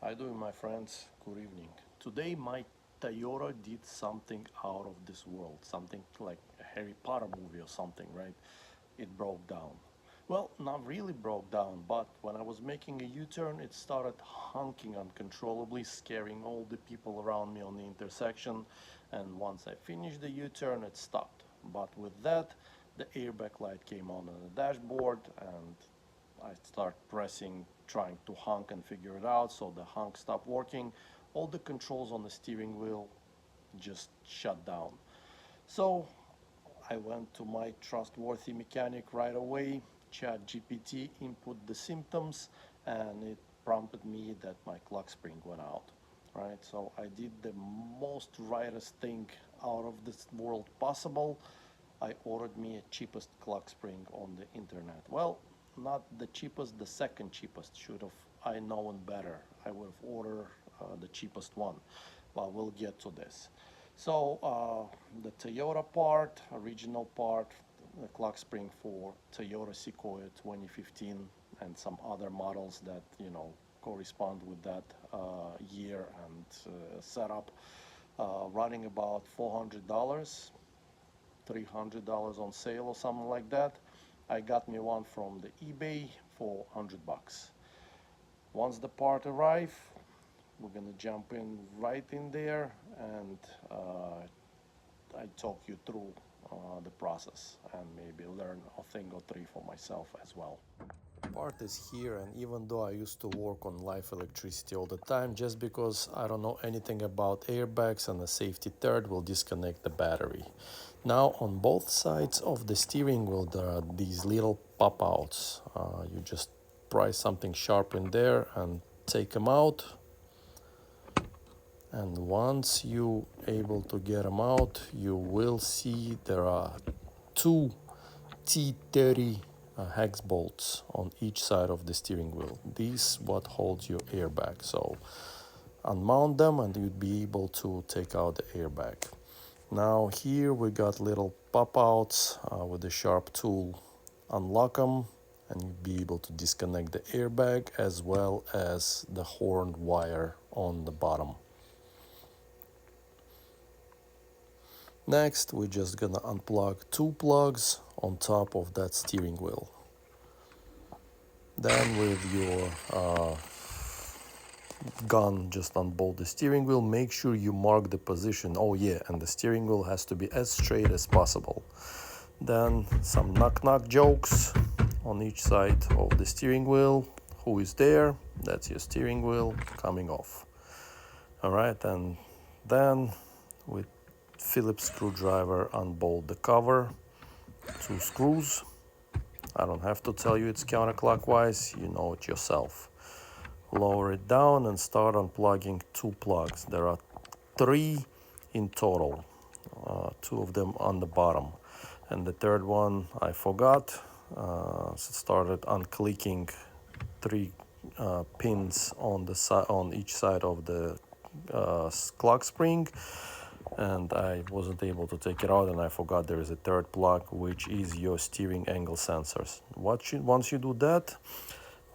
How doing, my friends? Good evening. Today my Toyota did something out of this world, something like a Harry Potter movie or something, right? It broke down. Well, not really broke down, but when I was making a U-turn, it started honking uncontrollably, scaring all the people around me on the intersection. And once I finished the U-turn, it stopped. But with that, the airbag light came on the dashboard, and I start pressing, trying to honk and figure it out. So the honk stopped working. All the controls on the steering wheel just shut down. So I went to my trustworthy mechanic right away. Chat GPT input the symptoms, and it prompted me that my clock spring went out. Right, so I did the most rightest thing out of this world possible. I ordered me a cheapest clock spring on the internet. Well, not the cheapest, the second cheapest. Should have I known better, I would have ordered the cheapest one. But we'll get to this. So the Toyota part, original part, the clock spring for Toyota Sequoia 2015 and some other models that correspond with that year and setup, running about $400. $300 on sale or something like that. I got me one from the eBay for $100. Once the part arrive, we're gonna jump in right in there, and I talk you through the process and maybe learn a thing or three for myself as well. Part is here, and even though I used to work on live electricity all the time, just because I don't know anything about airbags and the safety third will disconnect the battery. Now on both sides of the steering wheel there are these little pop outs. You just pry something sharp in there and take them out, and once you able to get them out, you will see there are two T30 hex bolts on each side of the steering wheel. This what holds your airbag. So unmount them and you'd be able to take out the airbag. Now here we got little pop outs with the sharp tool. Unlock them and you'd be able to disconnect the airbag as well as the horn wire on the bottom. Next, we're just gonna unplug two plugs on top of that steering wheel. Then with your gun, just unbolt the steering wheel. Make sure you mark the position. Oh yeah, and the steering wheel has to be as straight as possible. Then some knock-knock jokes on each side of the steering wheel. Who is there? That's your steering wheel coming off. All right, and then with Phillips screwdriver unbolt the cover, two screws. I don't have to tell you it's counterclockwise, you know it yourself. Lower it down and start unplugging two plugs. There are three in total, two of them on the bottom, and the third one I forgot. So started unclicking three pins on the on each side of the clock spring, and I wasn't able to take it out, and I forgot there is a third plug, which is your steering angle sensors. Once you do that,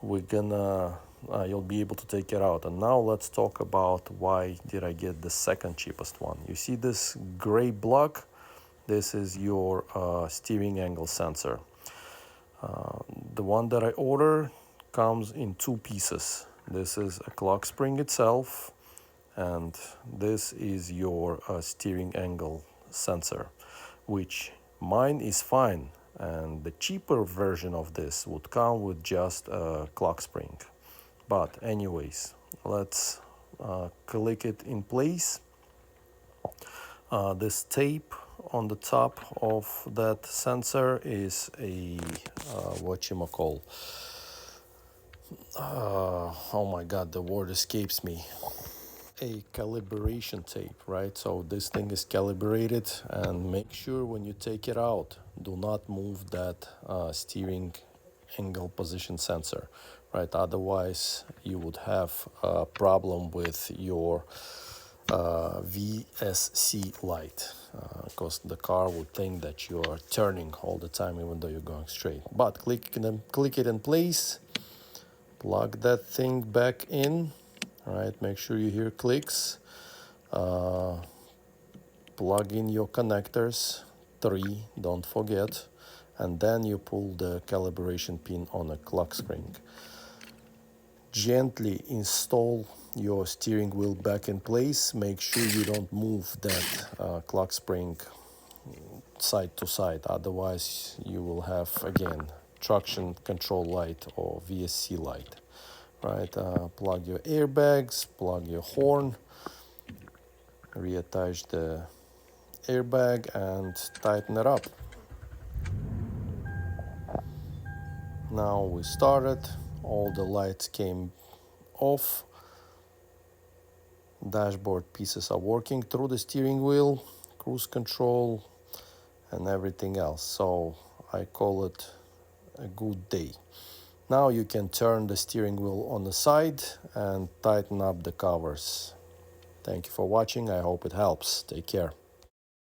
we're gonna you'll be able to take it out. And now let's talk about why did I get the second cheapest one. You see this gray block? This is your steering angle sensor. The one that I ordered comes in two pieces. This is a clock spring itself, and this is your steering angle sensor, which mine is fine, and the cheaper version of this would come with just a clock spring. But anyways, let's click it in place. This tape on the top of that sensor is a whatchamacall. Oh my god, the word escapes me. A calibration tape, right? So this thing is calibrated, and make sure when you take it out, do not move that steering angle position sensor, right? Otherwise you would have a problem with your VSC light, because the car would think that you are turning all the time even though you're going straight. But click it in place, plug that thing back in. All right, make sure you hear clicks. Plug in your connectors, 3, don't forget, and then you pull the calibration pin on a clock spring. Gently install your steering wheel back in place. Make sure you don't move that clock spring side to side, otherwise you will have again traction control light or VSC light. Right, plug your airbags, plug your horn, reattach the airbag and tighten it up. Now we started, all the lights came off, dashboard pieces are working through the steering wheel, cruise control and everything else. So I call it a good day. Now you can turn the steering wheel on the side and tighten up the covers. Thank you for watching. I hope it helps. Take care.